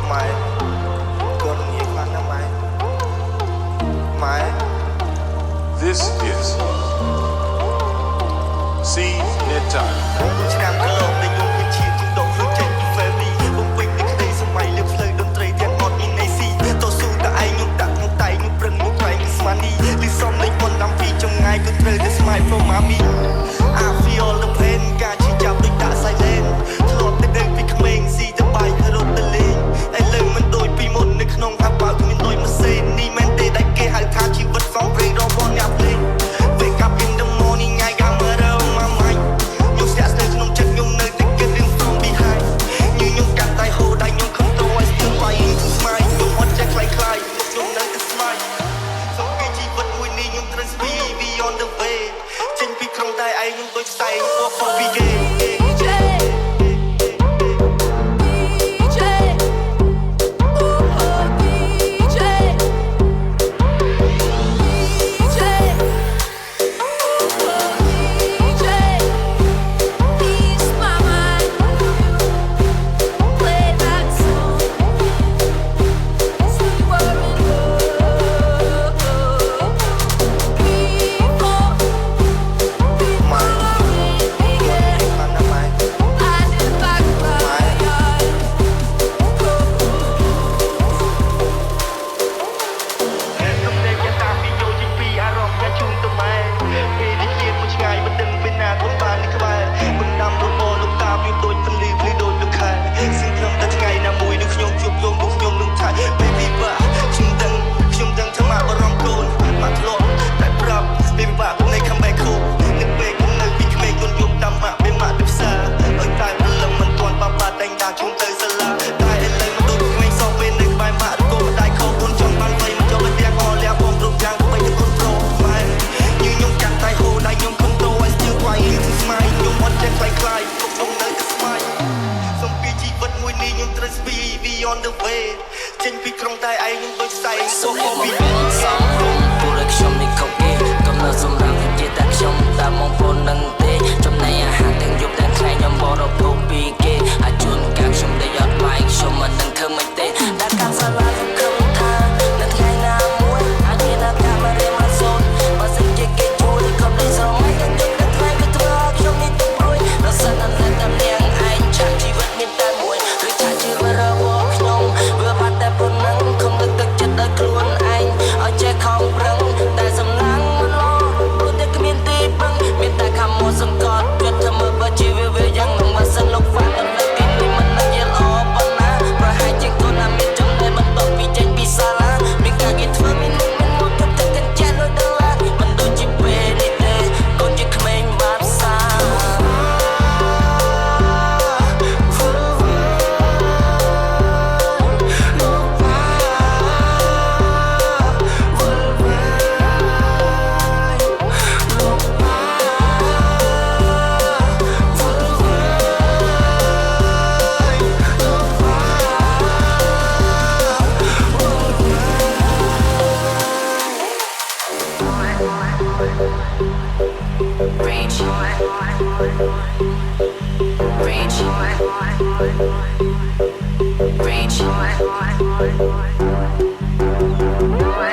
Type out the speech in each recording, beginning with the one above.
Mai con nghĩa khoan năm mai Mai This is C Net Time ឆ្នាំកន្លងដែលខ្ញុំមានឈាមជាងដកភ្លើងចេញពី family បំពេញនៃក្តីសម័យលើផ្លូវតន្ត្រីទាំងអត់មានន័យស៊ីតស៊ូតែឯងខ្ញុំដាក់ខ្ញុំតែខ្ញុំប្រឹងខ្ញុំខ្លាយពីស្មាននេះលីសំលេងប៉ុនតាមពីចម្ងាយក៏ត្រូវតែ smile from mommy I feel the pain ការឈឺចាប់ដូចដាក់ silent ធ្លាប់តែដឹងពីក្មេងស៊ីតែបាយរត់ទៅលេងឥឡូវមិនដូចពីមុននៅក្នុងអាប៉ៅគ្មានលុយម៉ាស៊ីននេះមែនទេដែលគេហៅថាជីវិតសងព្រេងរបងអ្នកភ្លេង Wake up in the morning ថ្ងៃកាមេរ៉ាមកម៉ាញ់ខ្ញុំស្ទាក់ស្ទើរក្នុងចិត្តខ្ញុំនៅតែគិតរឿង from behind ខ្ញុំកាន់តែហូរដៃខ្ញុំ control I still flying to smile ខ្ញុំអត់ចេះខ្លាយខ្ញុំនៅតែ smile សូមពីជីវិតមួយនេះខ្ញុំត្រូវ speed beyond the way ចេញពីក្រុងតែឯងខ្ញុំដូចផ្សែងពណ៌ខុសពីគេon the way ចេញពីក្រុងតែឯងខ្ញុំដូចផ្សែងសូមពីសំរុំពួកខ្ញុំនេះកុំគេកំណត់សម្រាប់វិជាតែខ្ញុំតាមមកព្រោះនឹងទេចំណែកអាហារទាំងយប់ទាំងថ្ងៃខ្ញុំបរិភោគពីគេអាចជួនកាលខ្ញុំដែលអត់បាយខ្ញុំមិននឹងធ្វើមិនទេដាក់កាំសាឡាសង្ឃឹមថានៅថ្ងៃណាមួយអាចមានអាកាសមករៀនមកសូនបើសិនជាគេជួយកុំលេងស្រមៃនឹងទឹកនៅថ្ងៃគឺធ្វើខ្ញុំនេះទុករួយរសិនអត់តែនាងឯងឆាក់ជីវិតមានតែមួយឬឆាក់ជីវិតរវល់ខ្ញុំវាបាត់តែប៉ុណ្ណឹងខ្ញុំលើកទឹកចិត្តដល់ខ្លួនឯងឲ្យចេះខំប្រឹងតែសំឡាំងមិនល្អព្រោះតែគ្មានទីពឹងមានតែខំមកសង្កត់គិតថាមើលបើជីវិតវាយ៉ាងនឹងមិនសិនលោកហ្វាត់ដល់ទីនេះមិននឹកយល់ល្អប៉ុណ្ណាប្រហែលជាខ្លួនណាមានចំណេះបន្ទាប់ពីចេញពីសាលាមានការងារធ្វើមានមុខមានមុខទៅទឹកកញ្ចែលដូចដុល្លារមិនដូចជាពេលនេះទេកូនជាក្មេងបាត់ផ្សារ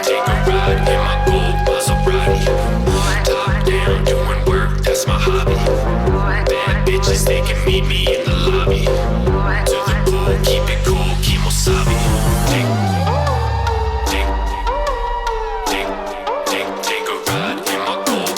Take a ride in my gold Maserati. Top down, doing work, that's my hobby. Bad bitches, they can meet me in the lobby. To the pool, keep it cool, keep wasabi. Take a ride in my gold.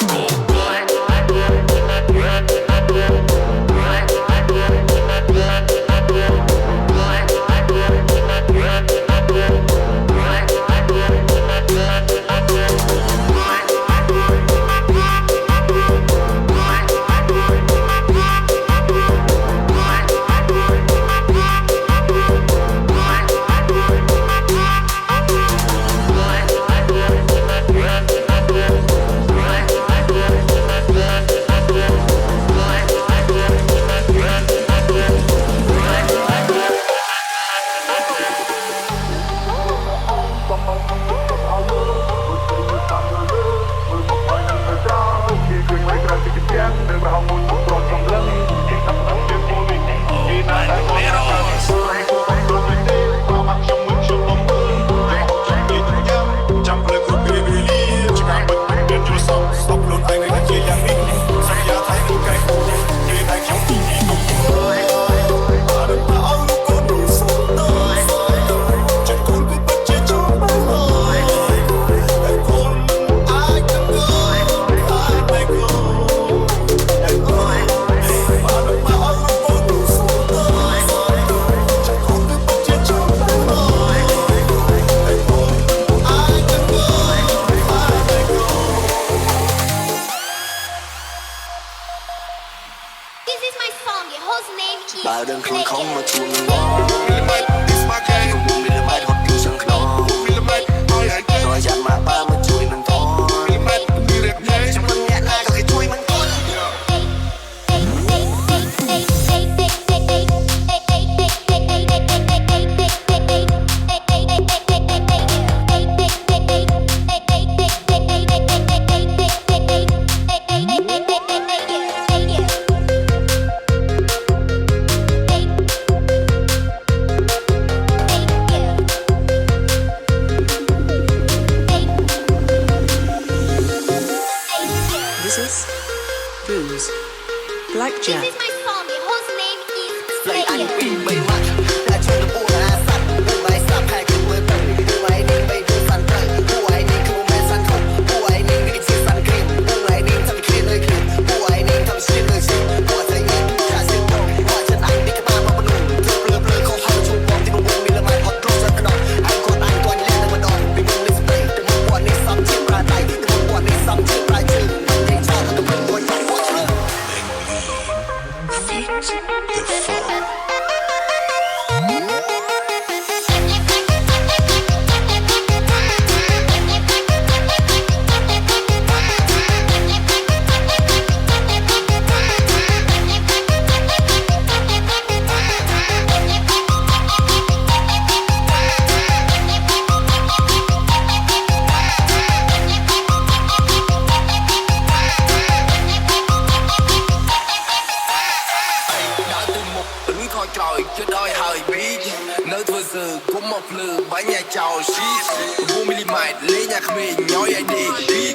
លើធ្វើសើគុំមកភ្លើបាញ់ញ៉ាចោលស៊ី9 mm លេងអាក្មេងញ៉យឲ្យដេក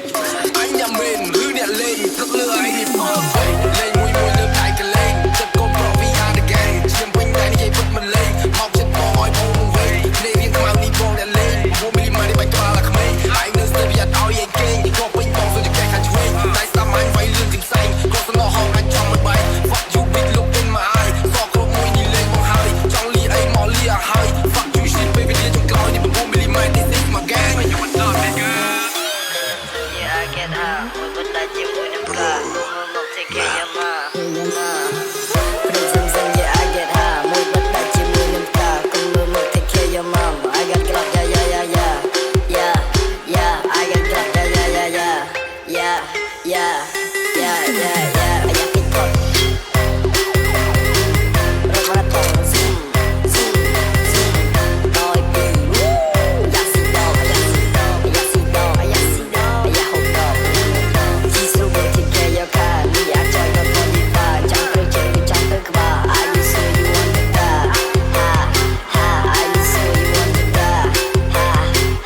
អញយ៉ាមែនឬអ្នកលេងទឹកលើឯងនេះពើលេងមួយលើដៃកលេងចិត្តកូនប្រុសពីអាដកែងឈាមពេញតែនិយាយពុតមិនលេងមកចិត្តបងឲ្យបងមកវិញលេងរៀងខ្មៅនេះបងអ្នកលេង9 mm នេះបាច់ក្បាលអាក្មេងឯងនៅស្ទើរប្រយ័ត្នឲ្យឯងគេងក៏ពេញបងសុំចកែខាងឆ្វេងតែស្ដាប់អញវាយលឿនជាងផ្សេងក៏ស្លោហងអញចង់មិនបាយ Fuck you bitch look in my eye សក់គ្រប់មួយនេះលេងមកហើយចង់លីអីមកលីឲ្យហើយ Fuck you shit baby នេះចង់ក្រោយនេះ9 mm this is my gang you want up nigga Yeah I get high មួយបន្តាជាមួយនឹងផ្កាមក take care of my ព្រឹកសំសំ Yeah I get high មួយបន្តាជាមួយនឹងផ្កាគុំមើលមក take care of mom I got club yeah yeah yeah yeah yeah yeah I got club yeah yeah yeah yeah yeah yeah yeah yeah yeah I got it up រកមកតោស៊ូស៊ូស៊ូដល់ពីយ៉ាស៊ីដោយ៉ាស៊ីដោយ៉ាស៊ីដោយ៉ាស៊ីដោយ៉ាហូដោជីស៊ូបតិកេយកានេះអាចចង់ទៅនេះបាចាំព្រឹកជើងចាំទៅក្បាល I you say you want to die ha ha I you say you want to die ha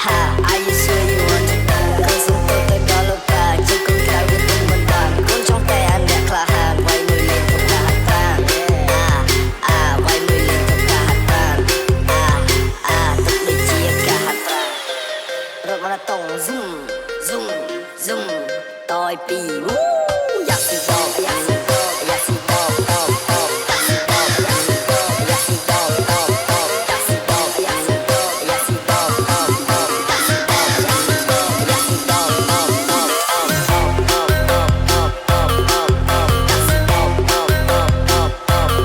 ha I you say you want to die កូនសុំទៅដល់លោកតាជិះកូនក្រៅវាទុំមិនបានកូនចង់តែអានអ្នកក្លាហានវាយមួយលេងទុកកាហាត់ប្រានវាយមួយលេងទុកកាហាត់ប្រានទុកដូចជាកាហាត់ប្រានរត់មកតង zoom zoom zoom តយពីយ៉ាស៊ីដោយ៉ាស៊ីដោយ៉ាស៊ីដោតបតបយ៉ាស៊ីដោយ៉ាស៊ីដោយ៉ាស៊ីដោតបតបយ៉ាស៊ីដោយ៉ាស៊ីដោយ៉ាស៊ីដោតបតបយ៉ាស៊ីដោយ៉ាស៊ីដោយ៉ាស៊ីដោតបតបយ៉ាស៊ីដោយ៉ាស៊ីដោយ៉ាស៊ី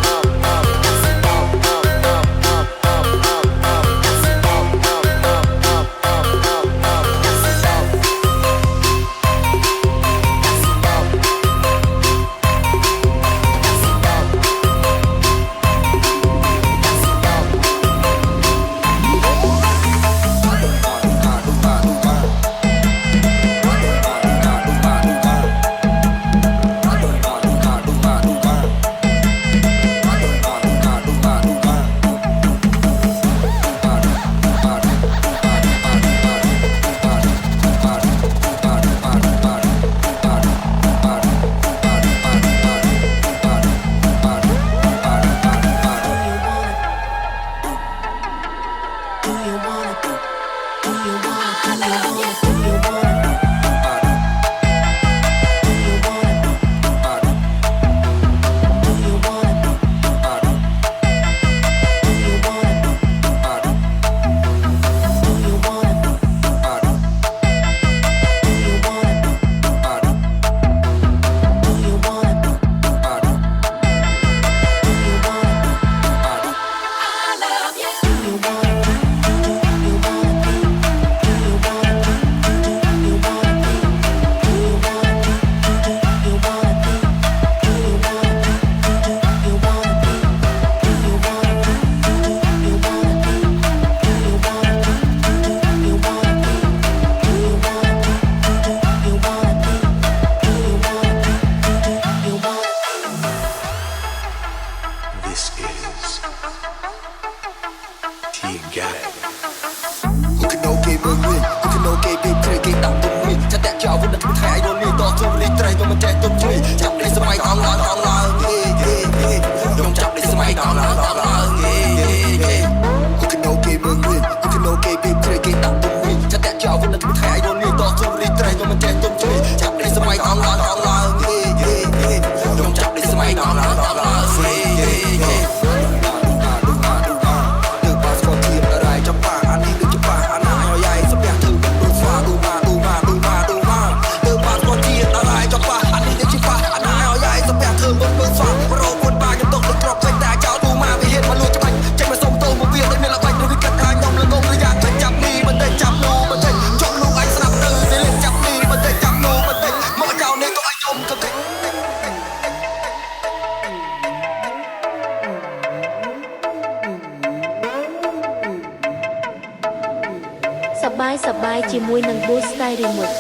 សប្បាយជាមួយនឹង Boost Style Remix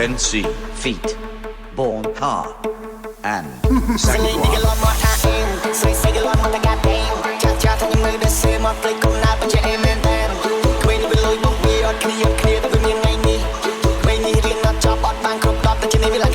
10C. feet, born car, and សលេងនេះក៏លន់មកថាអេមស្រីស្រីក៏លន់មកតែកាត់អេមចាស់ចាស់ថាញ៉ាំនៅដែលសេមកភ្លេចកំណើតបញ្ជាក់អេមែនតែនក្មេងនេះវាលុយមកវាអត់គ្នាទៅវាមានថ្ងៃនេះក្មេងនេះរៀនអត់ចប់អត់បានគ្រប់10តែជានេះវាឡើង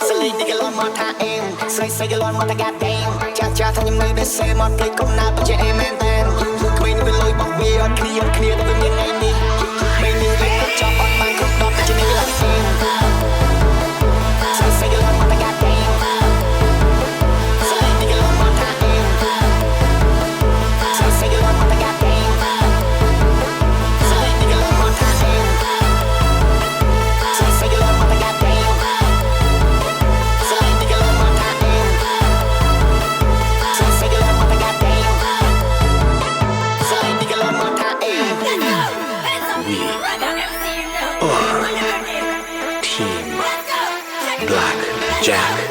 សលេងនេះក៏លន់មកថាអេមស្រីស្រីក៏លន់មកតែកាត់អេមចាស់ចាស់ថាញ៉ាំនៅដែលសេមកភ្លេចកំណើតបញ្ជាក់អេមែនតែនក្មេងនេះវាលុយមកវាអត់គ្នាទៅវាមានថ្ងៃនេះក្មេងនេះរៀនអត់ចប់អត់បានគ្រប់10តែជានេះវាឡើងស្រីស្រីក៏លន់មកតែកាត់អេមស្រីនេះក៏លន់មកថាអេមស្រីស្រីក៏លន់មកតែកាត់អេមស្រីនេះក៏លន់មកថាអេមស្រីស្រីក៏លន់មកតែកាត់អេមBlack Jack.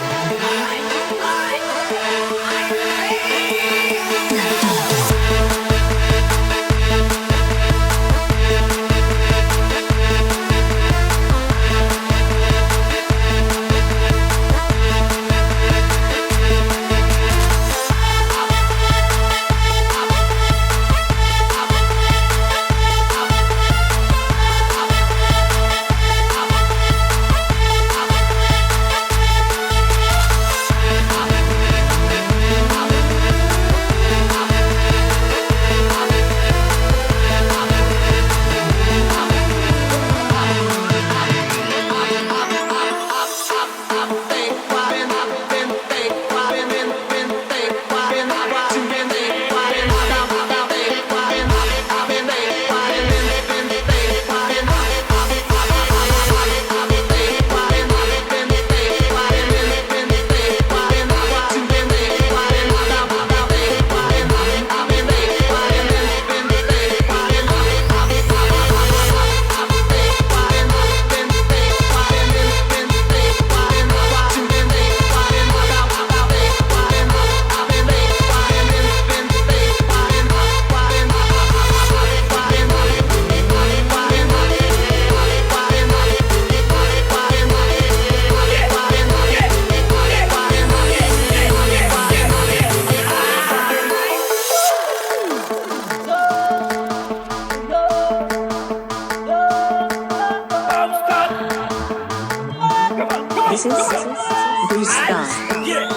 This is Blue Sky.